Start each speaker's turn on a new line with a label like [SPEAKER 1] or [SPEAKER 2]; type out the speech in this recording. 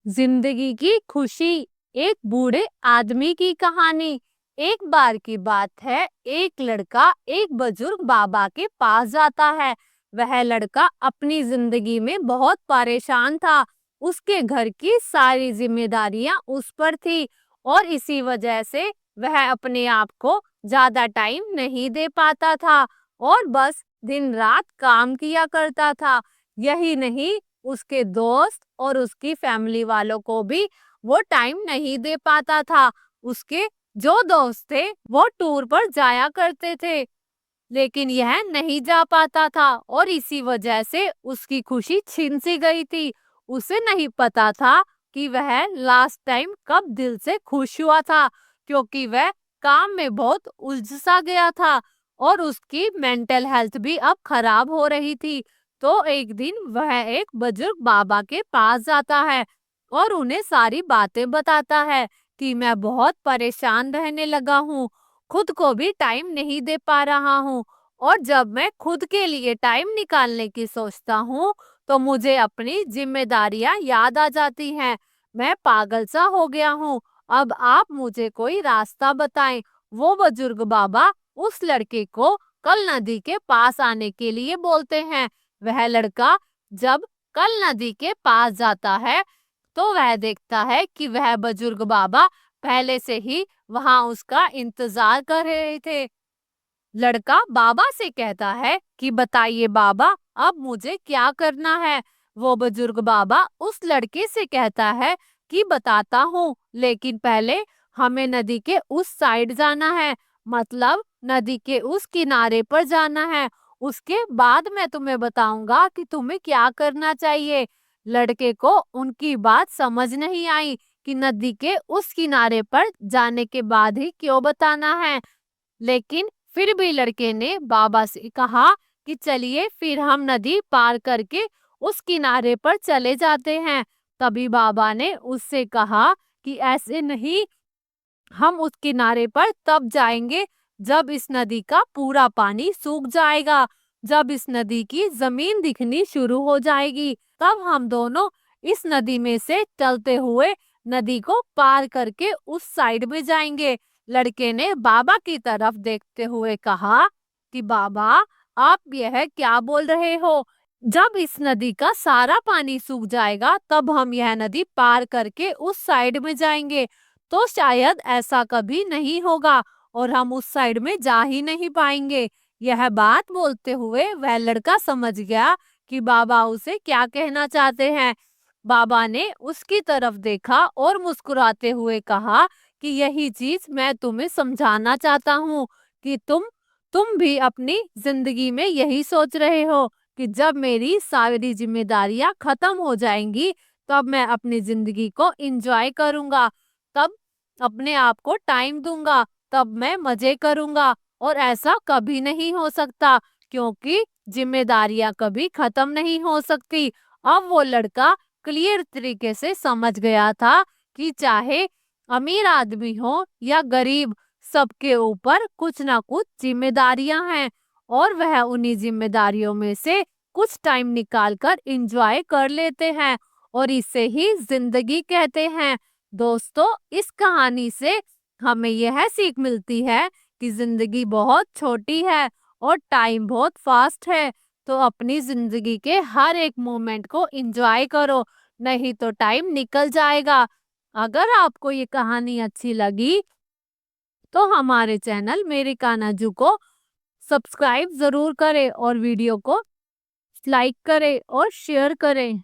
[SPEAKER 1] जिंदगी की खुशी। एक बूढ़े आदमी की कहानी। एक बार की बात है, एक लड़का एक बुजुर्ग बाबा के पास जाता है। वह लड़का अपनी जिंदगी में बहुत परेशान था। उसके घर की सारी जिम्मेदारियां उस पर थी और इसी वजह से वह अपने आप को ज्यादा टाइम नहीं दे पाता था और बस दिन रात काम किया करता था। यही नहीं, उसके दोस्त और उसकी फैमिली वालों को भी वो टाइम नहीं दे पाता था। उसके जो दोस्त थे वो टूर पर जाया करते थे, लेकिन यह नहीं जा पाता था और इसी वजह से उसकी खुशी छिन सी गई थी। उसे नहीं पता था कि वह लास्ट टाइम कब दिल से खुश हुआ था, क्योंकि वह काम में बहुत उलझ सा गया था और उसकी मेंटल हेल्थ भी अब खराब हो रही थी। तो एक दिन वह एक बुजुर्ग बाबा के पास जाता है और उन्हें सारी बातें बताता है कि मैं बहुत परेशान रहने लगा हूँ, खुद को भी टाइम नहीं दे पा रहा हूँ और जब मैं खुद के लिए टाइम निकालने की सोचता हूँ तो मुझे अपनी जिम्मेदारियां याद आ जाती हैं। मैं पागल सा हो गया हूँ। अब आप मुझे कोई रास्ता बताएं। वो बुजुर्ग बाबा उस लड़के को कल नदी के पास आने के लिए बोलते हैं। वह लड़का जब कल नदी के पास जाता है तो वह देखता है कि वह बुजुर्ग बाबा पहले से ही वहां उसका इंतजार कर रहे थे। लड़का बाबा से कहता है कि बताइए बाबा, अब मुझे क्या करना है। वो बुजुर्ग बाबा उस लड़के से कहता है कि बताता हूँ, लेकिन पहले हमें नदी के उस साइड जाना है, मतलब नदी के उस किनारे पर जाना है। उसके बाद मैं तुम्हें बताऊंगा कि तुम्हें क्या करना चाहिए। लड़के को उनकी बात समझ नहीं आई कि नदी के उस किनारे पर जाने के बाद ही क्यों बताना है, लेकिन फिर भी लड़के ने बाबा से कहा कि चलिए फिर हम नदी पार करके उस किनारे पर चले जाते हैं। तभी बाबा ने उससे कहा कि ऐसे नहीं, हम उस किनारे पर तब जाएंगे जब इस नदी का पूरा पानी सूख जाएगा। जब इस नदी की जमीन दिखनी शुरू हो जाएगी तब हम दोनों इस नदी में से चलते हुए नदी को पार करके उस साइड में जाएंगे। लड़के ने बाबा की तरफ देखते हुए कहा कि बाबा, आप यह क्या बोल रहे हो? जब इस नदी का सारा पानी सूख जाएगा तब हम यह नदी पार करके उस साइड में जाएंगे। तो शायद ऐसा कभी नहीं होगा और हम उस साइड में जा ही नहीं पाएंगे। यह बात बोलते हुए वह लड़का समझ गया कि बाबा उसे क्या कहना चाहते हैं। बाबा ने उसकी तरफ देखा और मुस्कुराते हुए कहा कि यही चीज मैं तुम्हें समझाना चाहता हूँ कि तुम भी अपनी जिंदगी में यही सोच रहे हो कि जब मेरी सारी जिम्मेदारियां खत्म हो जाएंगी तब मैं अपनी जिंदगी को एंजॉय करूंगा, तब अपने आप को टाइम दूंगा, तब मैं मजे करूंगा। और ऐसा कभी नहीं हो सकता, क्योंकि जिम्मेदारियां कभी खत्म नहीं हो सकती। अब वो लड़का क्लियर तरीके से समझ गया था कि चाहे अमीर आदमी हो या गरीब, सबके ऊपर कुछ ना कुछ जिम्मेदारियां हैं और वह उन्हीं जिम्मेदारियों में से कुछ टाइम निकाल कर इंजॉय कर लेते हैं और इसे ही जिंदगी कहते हैं। दोस्तों, इस कहानी से हमें यह सीख मिलती है कि जिंदगी बहुत छोटी है और टाइम बहुत फास्ट है। तो अपनी जिंदगी के हर एक मोमेंट को एंजॉय करो, नहीं तो टाइम निकल जाएगा। अगर आपको ये कहानी अच्छी लगी तो हमारे चैनल मेरे कान्हा को सब्सक्राइब जरूर करें और वीडियो को लाइक करें और शेयर करें।